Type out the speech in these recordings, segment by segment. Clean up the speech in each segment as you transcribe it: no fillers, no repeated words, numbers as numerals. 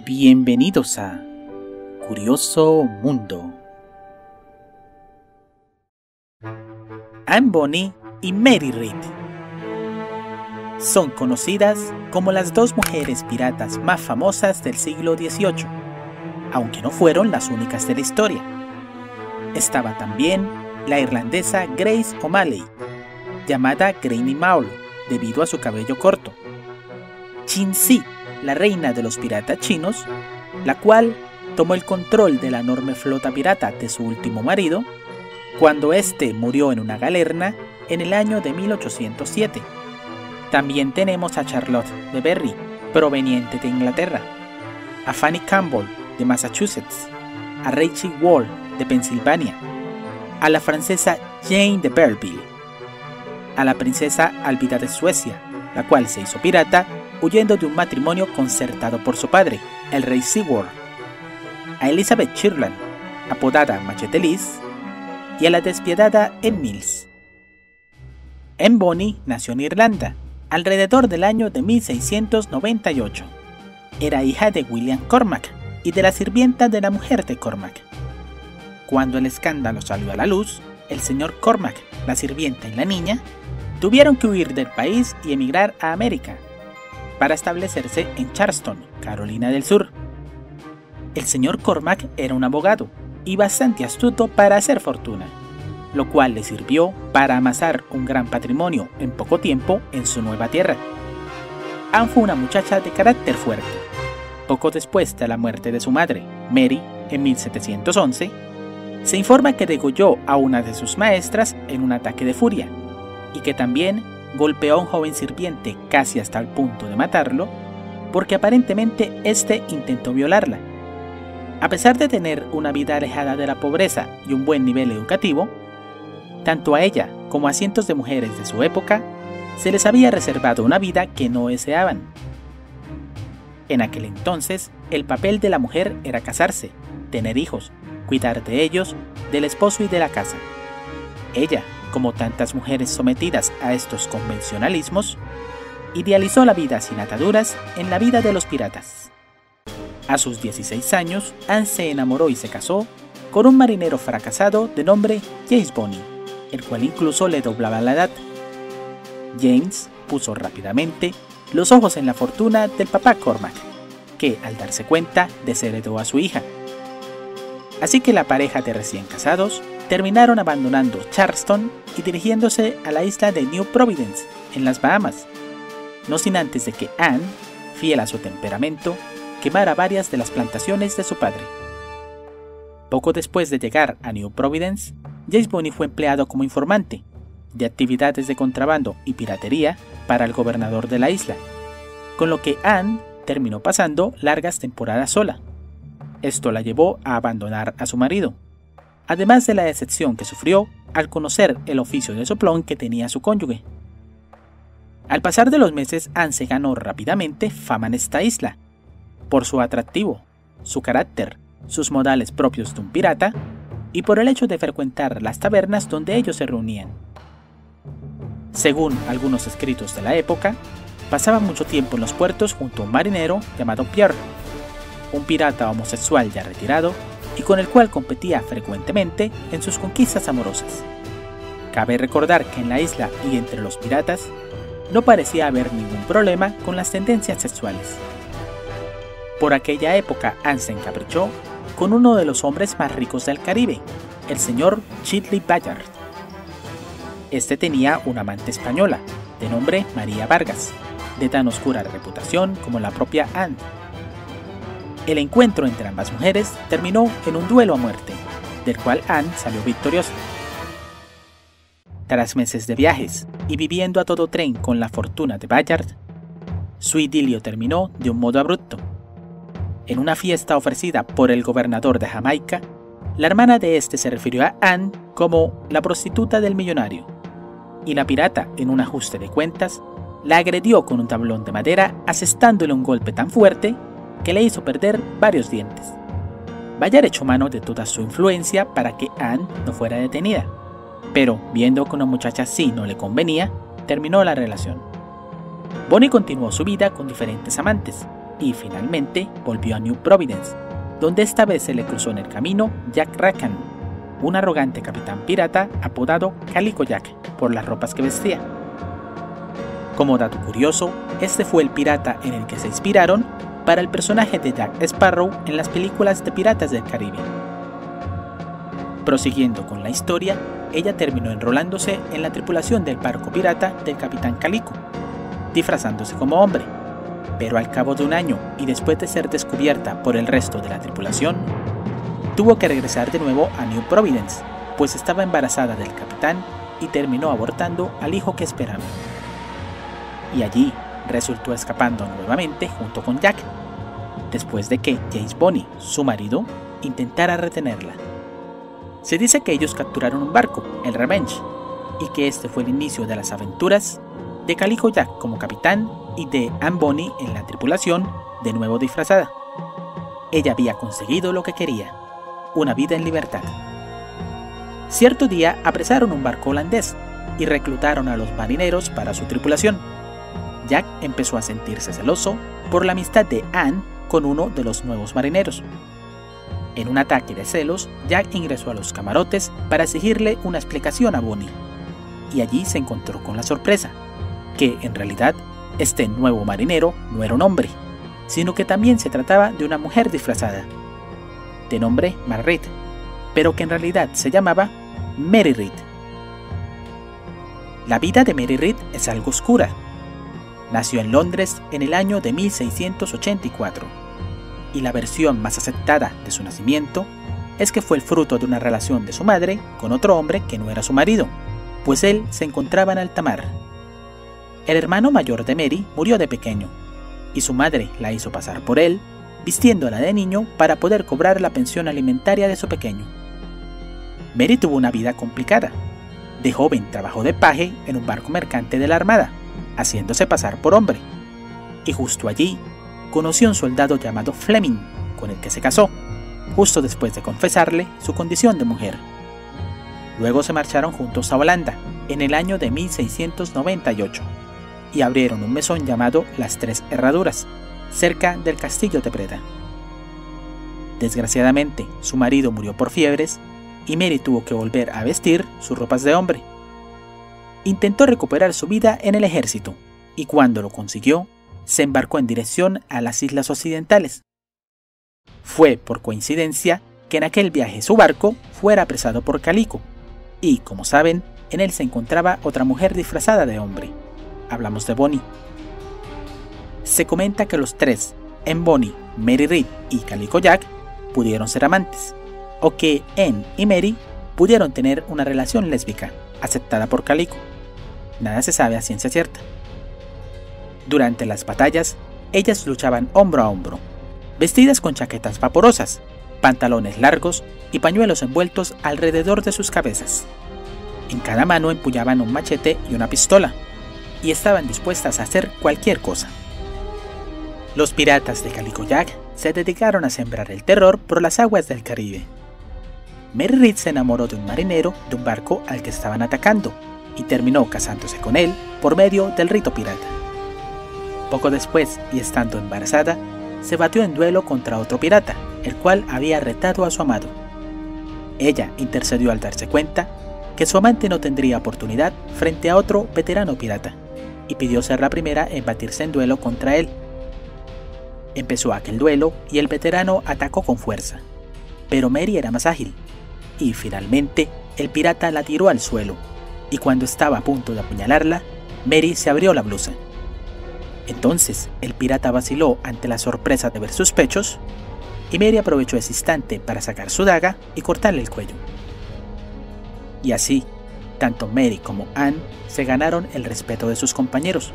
Bienvenidos a Curioso Mundo. Anne Bonny y Mary Read son conocidas como las dos mujeres piratas más famosas del siglo XVIII, aunque no fueron las únicas de la historia. Estaba también la irlandesa Grace O'Malley, llamada Granny Maul debido a su cabello corto. Chin Si, la reina de los piratas chinos, la cual tomó el control de la enorme flota pirata de su último marido, cuando éste murió en una galerna en el año de 1807. También tenemos a Charlotte de Berry, proveniente de Inglaterra, a Fanny Campbell de Massachusetts, a Rachel Wall de Pensilvania, a la francesa Jane de Belleville, a la princesa Alvida de Suecia, la cual se hizo pirata huyendo de un matrimonio concertado por su padre, el rey Sigurd, a Elizabeth Shirland, apodada Machete Liz, y a la despiadada Anne Mills. Anne Bonny nació en Irlanda, alrededor del año de 1698. Era hija de William Cormac y de la sirvienta de la mujer de Cormac. Cuando el escándalo salió a la luz, el señor Cormac, la sirvienta y la niña tuvieron que huir del país y emigrar a América, para establecerse en Charleston, Carolina del Sur. El señor Cormac era un abogado y bastante astuto para hacer fortuna, lo cual le sirvió para amasar un gran patrimonio en poco tiempo en su nueva tierra. Anne fue una muchacha de carácter fuerte. Poco después de la muerte de su madre, Mary, en 1711, se informa que degolló a una de sus maestras en un ataque de furia, y que también golpeó a un joven sirviente casi hasta el punto de matarlo, porque aparentemente éste intentó violarla. A pesar de tener una vida alejada de la pobreza y un buen nivel educativo, tanto a ella como a cientos de mujeres de su época se les había reservado una vida que no deseaban. En aquel entonces, el papel de la mujer era casarse, tener hijos, cuidar de ellos, del esposo y de la casa. Ella, como tantas mujeres sometidas a estos convencionalismos, idealizó la vida sin ataduras en la vida de los piratas. A sus 16 años, Anne se enamoró y se casó con un marinero fracasado de nombre James Bonny, el cual incluso le doblaba la edad. James puso rápidamente los ojos en la fortuna del papá Cormac, que al darse cuenta desheredó a su hija. Así que la pareja de recién casados terminaron abandonando Charleston y dirigiéndose a la isla de New Providence, en las Bahamas, no sin antes de que Anne, fiel a su temperamento, quemara varias de las plantaciones de su padre. Poco después de llegar a New Providence, James Bonny fue empleado como informante de actividades de contrabando y piratería para el gobernador de la isla, con lo que Anne terminó pasando largas temporadas sola. Esto la llevó a abandonar a su marido, además de la decepción que sufrió al conocer el oficio de soplón que tenía su cónyuge. Al pasar de los meses, Anne se ganó rápidamente fama en esta isla, por su atractivo, su carácter, sus modales propios de un pirata, y por el hecho de frecuentar las tabernas donde ellos se reunían. Según algunos escritos de la época, pasaba mucho tiempo en los puertos junto a un marinero llamado Pierre, un pirata homosexual ya retirado, y con el cual competía frecuentemente en sus conquistas amorosas. Cabe recordar que en la isla y entre los piratas no parecía haber ningún problema con las tendencias sexuales. Por aquella época, Anne se encaprichó con uno de los hombres más ricos del Caribe, el señor Chidley Ballard. Este tenía una amante española, de nombre María Vargas, de tan oscura reputación como la propia Anne. El encuentro entre ambas mujeres terminó en un duelo a muerte, del cual Anne salió victoriosa. Tras meses de viajes y viviendo a todo tren con la fortuna de Ballard, su idilio terminó de un modo abrupto. En una fiesta ofrecida por el gobernador de Jamaica, la hermana de este se refirió a Anne como la prostituta del millonario, y la pirata, en un ajuste de cuentas, la agredió con un tablón de madera, asestándole un golpe tan fuerte que le hizo perder varios dientes. Ballard echó mano de toda su influencia para que Anne no fuera detenida, pero viendo que una muchacha así no le convenía, terminó la relación. Bonny continuó su vida con diferentes amantes, y finalmente volvió a New Providence, donde esta vez se le cruzó en el camino Jack Rackham, un arrogante capitán pirata apodado Calico Jack por las ropas que vestía. Como dato curioso, este fue el pirata en el que se inspiraron para el personaje de Jack Sparrow en las películas de Piratas del Caribe. Prosiguiendo con la historia, ella terminó enrolándose en la tripulación del barco pirata del capitán Calico, disfrazándose como hombre, pero al cabo de un año y después de ser descubierta por el resto de la tripulación, tuvo que regresar de nuevo a New Providence, pues estaba embarazada del capitán y terminó abortando al hijo que esperaba. Y allí resultó escapando nuevamente junto con Jack, después de que James Bonny, su marido, intentara retenerla. Se dice que ellos capturaron un barco, el Revenge, y que este fue el inicio de las aventuras de Calico Jack como capitán y de Anne Bonny en la tripulación, de nuevo disfrazada. Ella había conseguido lo que quería, una vida en libertad. Cierto día apresaron un barco holandés y reclutaron a los marineros para su tripulación. Jack empezó a sentirse celoso por la amistad de Anne con uno de los nuevos marineros. En un ataque de celos, Jack ingresó a los camarotes para exigirle una explicación a Bonny, y allí se encontró con la sorpresa, que en realidad este nuevo marinero no era un hombre, sino que también se trataba de una mujer disfrazada, de nombre Margaret, pero que en realidad se llamaba Mary Read. La vida de Mary Read es algo oscura. Nació en Londres en el año de 1684, y la versión más aceptada de su nacimiento es que fue el fruto de una relación de su madre con otro hombre que no era su marido, pues él se encontraba en alta mar. El hermano mayor de Mary murió de pequeño, y su madre la hizo pasar por él, vistiéndola de niño para poder cobrar la pensión alimentaria de su pequeño. Mary tuvo una vida complicada. De joven trabajó de paje en un barco mercante de la Armada, haciéndose pasar por hombre, y justo allí conoció a un soldado llamado Fleming, con el que se casó, justo después de confesarle su condición de mujer. Luego se marcharon juntos a Holanda, en el año de 1698, y abrieron un mesón llamado Las Tres Herraduras, cerca del castillo de Breda. Desgraciadamente, su marido murió por fiebres, y Mary tuvo que volver a vestir sus ropas de hombre. Intentó recuperar su vida en el ejército, y cuando lo consiguió, se embarcó en dirección a las Islas Occidentales. Fue por coincidencia que en aquel viaje su barco fuera apresado por Calico, y como saben, en él se encontraba otra mujer disfrazada de hombre. Hablamos de Bonny. Se comenta que los tres, Anne Bonny, Mary Read y Calico Jack, pudieron ser amantes, o que Anne y Mary pudieron tener una relación lésbica, aceptada por Calico. Nada se sabe a ciencia cierta. Durante las batallas, ellas luchaban hombro a hombro, vestidas con chaquetas vaporosas, pantalones largos y pañuelos envueltos alrededor de sus cabezas. En cada mano empuñaban un machete y una pistola, y estaban dispuestas a hacer cualquier cosa. Los piratas de Calico Jack se dedicaron a sembrar el terror por las aguas del Caribe. Mary Read se enamoró de un marinero de un barco al que estaban atacando, y terminó casándose con él por medio del rito pirata. Poco después, y estando embarazada, se batió en duelo contra otro pirata, el cual había retado a su amado. Ella intercedió al darse cuenta que su amante no tendría oportunidad frente a otro veterano pirata, y pidió ser la primera en batirse en duelo contra él. Empezó aquel duelo y el veterano atacó con fuerza, pero Mary era más ágil, y finalmente el pirata la tiró al suelo, y cuando estaba a punto de apuñalarla, Mary se abrió la blusa. Entonces el pirata vaciló ante la sorpresa de ver sus pechos, y Mary aprovechó ese instante para sacar su daga y cortarle el cuello. Y así, tanto Mary como Anne se ganaron el respeto de sus compañeros.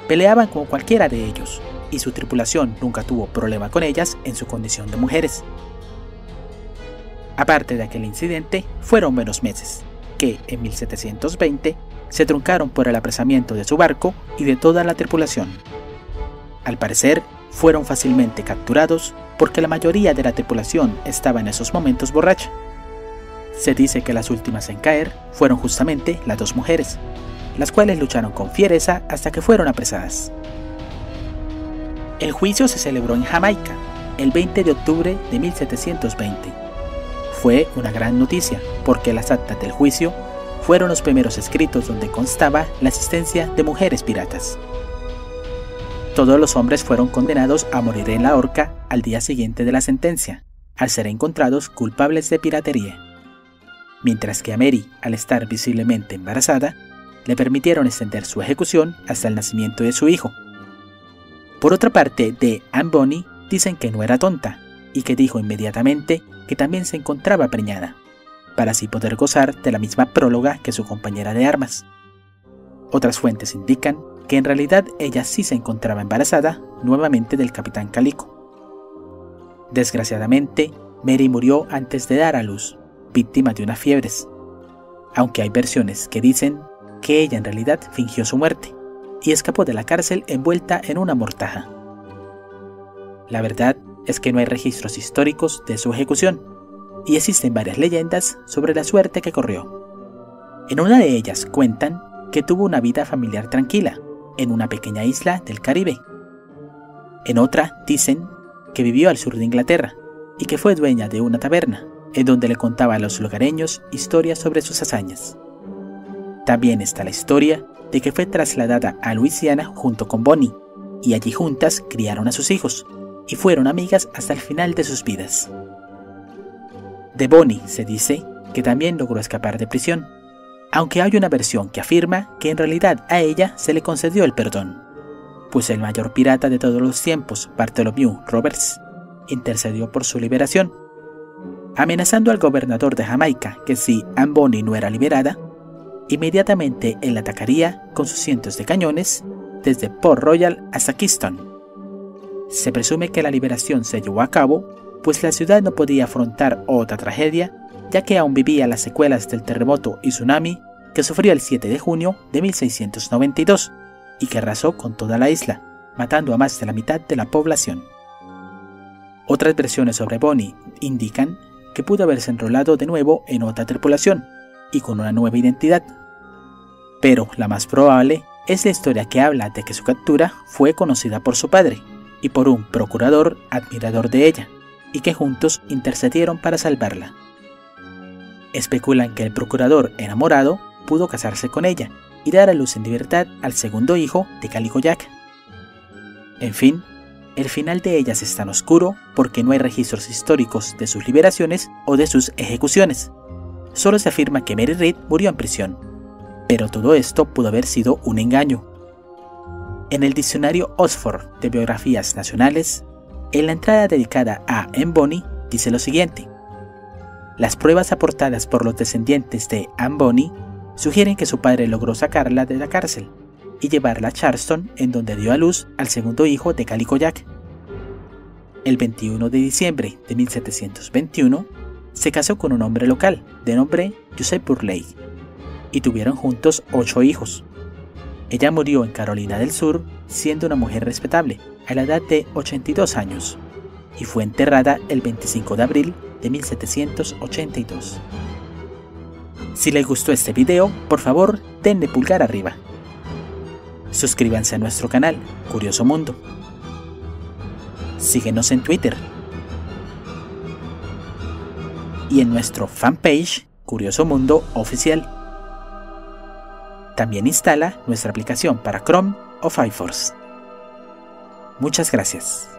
Peleaban como cualquiera de ellos, y su tripulación nunca tuvo problema con ellas en su condición de mujeres. Aparte de aquel incidente, fueron buenos meses, que en 1720 se truncaron por el apresamiento de su barco y de toda la tripulación. Al parecer, fueron fácilmente capturados porque la mayoría de la tripulación estaba en esos momentos borracha. Se dice que las últimas en caer fueron justamente las dos mujeres, las cuales lucharon con fiereza hasta que fueron apresadas. El juicio se celebró en Jamaica, el 20 de octubre de 1720. Fue una gran noticia, porque las actas del juicio fueron los primeros escritos donde constaba la existencia de mujeres piratas. Todos los hombres fueron condenados a morir en la horca al día siguiente de la sentencia, al ser encontrados culpables de piratería. Mientras que a Mary, al estar visiblemente embarazada, le permitieron extender su ejecución hasta el nacimiento de su hijo. Por otra parte, de Anne Bonny dicen que no era tonta y que dijo inmediatamente que también se encontraba preñada, para así poder gozar de la misma próloga que su compañera de armas. Otras fuentes indican que en realidad ella sí se encontraba embarazada nuevamente del capitán Calico. Desgraciadamente, Mary murió antes de dar a luz, víctima de unas fiebres, aunque hay versiones que dicen que ella en realidad fingió su muerte y escapó de la cárcel envuelta en una mortaja. La verdad es que no hay registros históricos de su ejecución, y existen varias leyendas sobre la suerte que corrió. En una de ellas cuentan que tuvo una vida familiar tranquila, en una pequeña isla del Caribe. En otra dicen que vivió al sur de Inglaterra, y que fue dueña de una taberna, en donde le contaba a los lugareños historias sobre sus hazañas. También está la historia de que fue trasladada a Luisiana junto con Bonny, y allí juntas criaron a sus hijos, y fueron amigas hasta el final de sus vidas. De Bonny se dice que también logró escapar de prisión, aunque hay una versión que afirma que en realidad a ella se le concedió el perdón, pues el mayor pirata de todos los tiempos, Bartholomew Roberts, intercedió por su liberación, amenazando al gobernador de Jamaica que si Anne Bonny no era liberada, inmediatamente él atacaría con sus cientos de cañones desde Port Royal hasta Kingston. Se presume que la liberación se llevó a cabo pues la ciudad no podía afrontar otra tragedia, ya que aún vivía las secuelas del terremoto y tsunami que sufrió el 7 de junio de 1692 y que arrasó con toda la isla, matando a más de la mitad de la población. Otras versiones sobre Bonny indican que pudo haberse enrolado de nuevo en otra tripulación y con una nueva identidad, pero la más probable es la historia que habla de que su captura fue conocida por su padre y por un procurador admirador de ella, y que juntos intercedieron para salvarla. Especulan que el procurador enamorado pudo casarse con ella y dar a luz en libertad al segundo hijo de Calico Jack. En fin, el final de ellas es tan oscuro porque no hay registros históricos de sus liberaciones o de sus ejecuciones. Solo se afirma que Mary Read murió en prisión, pero todo esto pudo haber sido un engaño. En el diccionario Oxford de Biografías Nacionales, en la entrada dedicada a Anne Bonny dice lo siguiente: las pruebas aportadas por los descendientes de Anne Bonny sugieren que su padre logró sacarla de la cárcel y llevarla a Charleston, en donde dio a luz al segundo hijo de Calico Jack. El 21 de diciembre de 1721 se casó con un hombre local de nombre Joseph Burleigh y tuvieron juntos 8 hijos. Ella murió en Carolina del Sur siendo una mujer respetable a la edad de 82 años y fue enterrada el 25 de abril de 1782. Si les gustó este video, por favor denle pulgar arriba. Suscríbanse a nuestro canal Curioso Mundo. Síguenos en Twitter y en nuestro fanpage Curioso Mundo Oficial. También instala nuestra aplicación para Chrome o Firefox. Muchas gracias.